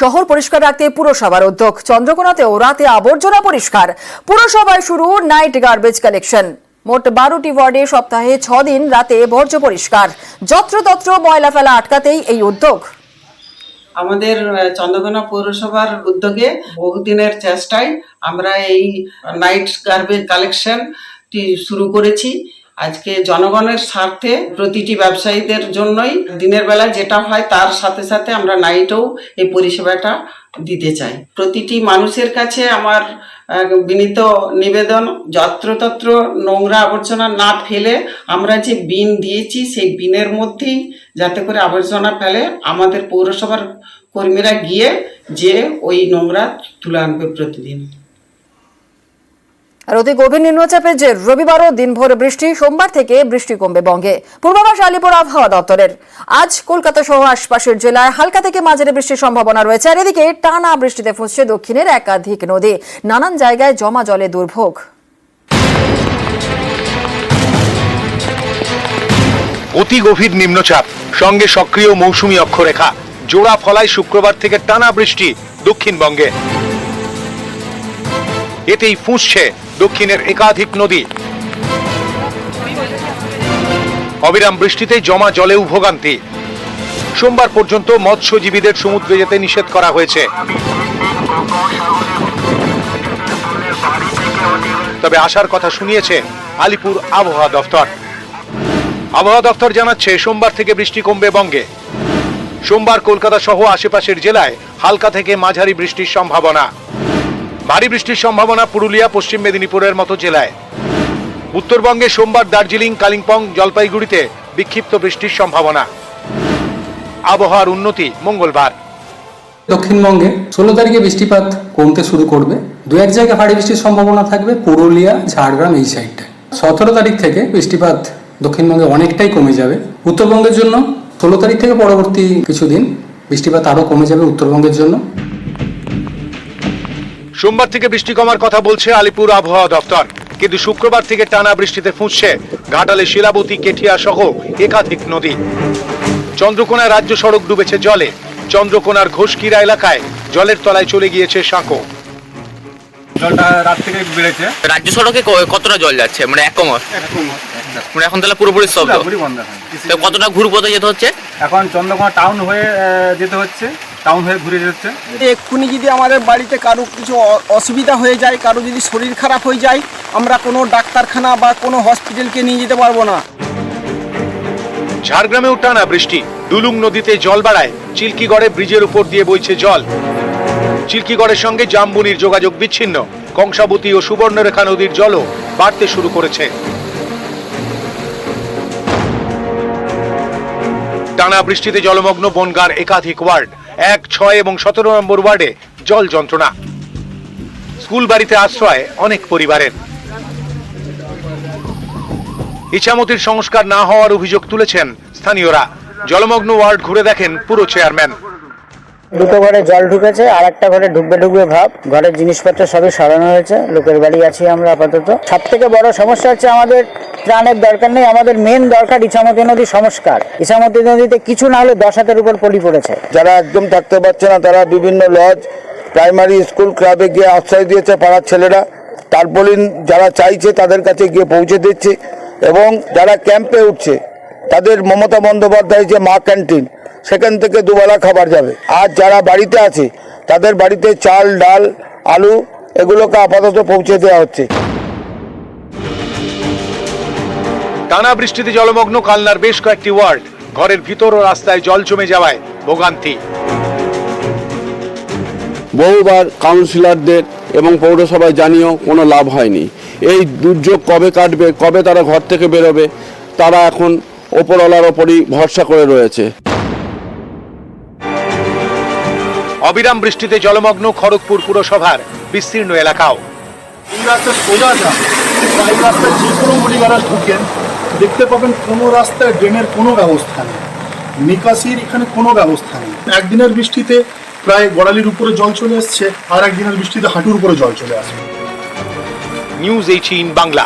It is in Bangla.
শহর পরিষ্কার রাখতে পুরসভার উদ্যোগ। চন্দ্রকোনাতেও রাতে আবর্জনা পরিষ্কার। পুরসভায় শুরু নাইট গার্বেজ কালেকশন। মোট 12টি ওয়ার্ডে সপ্তাহে 6 দিন রাতে বর্জ্য পরিষ্কার। যত্রতত্র ময়লা ফেলা আটকাতেই এই উদ্যোগ। আমাদের চন্দ্রকোনা পৌরসভার উদ্যোগে বহুদিনের চেষ্টায় আমরা এই নাইট গার্বেজ কালেকশনটি শুরু করেছি। আজকে জনগণের স্বার্থে প্রতিটি ব্যবসায়ীদের জন্যই দিনের বেলা যেটা হয় তার সাথে সাথে আমরা নাইটেও এই পরিষেবাটা দিতে চাই। প্রতিটি মানুষের কাছে আমার বিনীত নিবেদন, যত্রতত্র নোংরা আবর্জনা না ফেলে আমরা যে বিন দিয়েছি সেই বিনের মধ্যেই যাতে করে আবর্জনা ফেলে আমাদের পৌরসভার কর্মীরা গিয়ে যে ওই নোংরা তুলে আনবে প্রতিদিন। আর অতি গভীর নিম্নচাপের যে রবিবারও দিনভর বৃষ্টি, সোমবার থেকে বৃষ্টি কমবে বঙ্গে। পূর্বাভাস আলিপুর আবহাওয়া দপ্তরের। আজ কলকাতা সহ আশপাশের জেলায় হালকা থেকে মাঝারি বৃষ্টির সম্ভাবনা রয়েছে। আর এদিকে টানা বৃষ্টিতে ফুঁসছে দক্ষিণের একাধিক নদী। নানান জায়গায় জমা জলে দুর্ভোগ। অতি গভীর নিম্নচাপ সঙ্গে সক্রিয় মৌসুমী অক্ষরেখা জোড়া ফলায় শুক্রবার থেকে টানা বৃষ্টি দক্ষিণবঙ্গে। এতেই ফুঁসছে দক্ষিণের একাধিক নদী। অবিরাম বৃষ্টিতে জমা জলেও ভোগান্তি। সোমবার পর্যন্ত মৎস্যজীবীদের সমুদ্রে যেতে নিষেধ করা হয়েছে। তবে আসার কথা শুনিয়েছে আলিপুর আবহাওয়া দফতর। আবহাওয়া দফতর জানাচ্ছে সোমবার থেকে বৃষ্টি কমবে বঙ্গে। সোমবার কলকাতা সহ আশেপাশের জেলায় হালকা থেকে মাঝারি বৃষ্টির সম্ভাবনা। ভারী বৃষ্টির সম্ভাবনা পুরুলিয়া, পশ্চিম মেদিনীপুরের মতো জেলায়। উত্তরবঙ্গে সোমবার দার্জিলিং, কালিম্পং, জলপাইগুড়িতে বিক্ষিপ্ত বৃষ্টির সম্ভাবনা। আবহাওয়ার উন্নতি মঙ্গলবার। দক্ষিণবঙ্গে 16 তারিখে বৃষ্টিপাত কমতে শুরু করবে। দু এক জায়গায় ভারী বৃষ্টির সম্ভাবনা থাকবে পুরুলিয়া, ঝাড়গ্রাম এই সাইডটায়। 17 তারিখ থেকে বৃষ্টিপাত দক্ষিণবঙ্গে অনেকটাই কমে যাবে। উত্তরবঙ্গের জন্য 16 তারিখ থেকে পরবর্তী কিছুদিন বৃষ্টিপাত আরও কমে যাবে উত্তরবঙ্গের জন্য। সোমবার থেকে বৃষ্টি কমার কথা বলছে আলিপুর আবহাওয়া দপ্তর, কিন্তু শুক্রবার থেকে টানা বৃষ্টিতে ফুঁসছে ঘাটালে শিলাবতী, কেঠিয়া সহ একাধিক নদী। চন্দ্রকোনায় রাজ্য সড়ক ডুবেছে জলে। চন্দ্রকোনার ঘোষকিরা এলাকায় জলের তলায় চলে গিয়েছে সাঁকো। জলটা রাত থেকে বেড়েছে। রাজ্য সড়কে কতটা জল যাচ্ছে? মানে এক কমর, মানে এখন তাহলে পুরোপুরি বন্ধ। তো কতটা ঘুরপথে যেতে হচ্ছে? এখন চন্দ্রকোনা টাউন হয়ে যেতে হচ্ছে, টাউন হয়ে ঘুরে যেতে হচ্ছে। এক্ষুনি যদি আমাদের বাড়িতে কারো কিছু অসুবিধা হয়ে যায়, কারো যদি শরীর খারাপ হয়ে যায়, আমরা কোনো ডাক্তারখানা বা কোনো হসপিটালকে নিয়ে যেতে পারবো না। ঝাড়গ্রামেও টানা বৃষ্টি। ডুলুং নদীতে জল বাড়ায়। চিল্কিগড়ে ব্রিজের উপর দিয়ে বইছে জল। চিল্কিগড়ের সঙ্গে জামবুনির যোগাযোগ বিচ্ছিন্ন। কংসাবতী ও সুবর্ণরেখা নদীর জলও বাড়তে শুরু করেছে। টানা বৃষ্টিতে জলমগ্ন বনগাঁর একাধিক ওয়ার্ড। 1, 6 এবং 17 নম্বর ওয়ার্ডে জল যন্ত্রণা। স্কুল বাড়িতে আশ্রয় অনেক পরিবারের। ইছামতির সংস্কার না হওয়ার অভিযোগ তুলেছেন স্থানীয়রা। জলমগ্ন ওয়ার্ড ঘুরে দেখেন পুরো চেয়ারম্যান। দুটো ঘরে জল ঢুকেছে, আর একটা ঘরে ঢুকবে ঢুকবে ভাব। ঘরের জিনিসপত্র সবই সরানো হয়েছে। লোকের বাড়ি আছি আমরা আপাতত। সব থেকে বড় সমস্যা হচ্ছে আমাদের ত্রাণের দরকার নেই, আমাদের মেন দরকার ইছামতি নদী সংস্কার। ইছামতি নদীতে কিছু না হলে 10 হাতের উপর পলি পড়েছে। যারা একদম থাকতে পারছে না তারা বিভিন্ন লজ, প্রাইমারি স্কুল, ক্লাবে গিয়ে আশ্রয় দিয়েছে পাড়ার ছেলেরা। তারপলিন যারা চাইছে তাদের কাছে গিয়ে পৌঁছে দিচ্ছে, এবং যারা ক্যাম্পে উঠছে তাদের মমতা বন্দ্যোপাধ্যায় যে মা ক্যান্টিন, সেখান থেকে দুবেলা খাবার যাবে। আর যারা বাড়িতে আছে তাদের বাড়িতে চাল, ডাল, আলু এগুলোকে আপাতত পৌঁছে দেওয়া হচ্ছে। টানা বৃষ্টিতে জলমগ্ন কালনার বেশ কয়েকটি ওয়ার্ড। ঘরের ভিতর ও রাস্তায় জল জমে যাওয়ায় ভোগান্তি। বহুবার কাউন্সিলরদের এবং পৌরসভায় জানিয়েও কোনো লাভ হয়নি। এই দুর্যোগ কবে কাটবে, কবে তারা ঘর থেকে বেরোবে, তারা এখন ওপরওয়ালার ওপরই ভরসা করে রয়েছে। অবিরাম বৃষ্টিতে জলমগ্ন খড়গপুর পুরসভার বিস্তীর্ণ এলাকাও। এই রাস্তায় সোজা যান, এই রাস্তায় যে কোনো মুড়িগাড়া ঢুকেন দেখতে পাবেন কোনো রাস্তায় ড্রেনের কোনো ব্যবস্থা নেই, নিকাশির এখানে কোনো ব্যবস্থা নেই। একদিনের বৃষ্টিতে প্রায় গড়ালির উপরে জল চলে আসছে, আর একদিনের বৃষ্টিতে হাঁটুর উপরে জল চলে আসবে। নিউজ 18 বাংলা।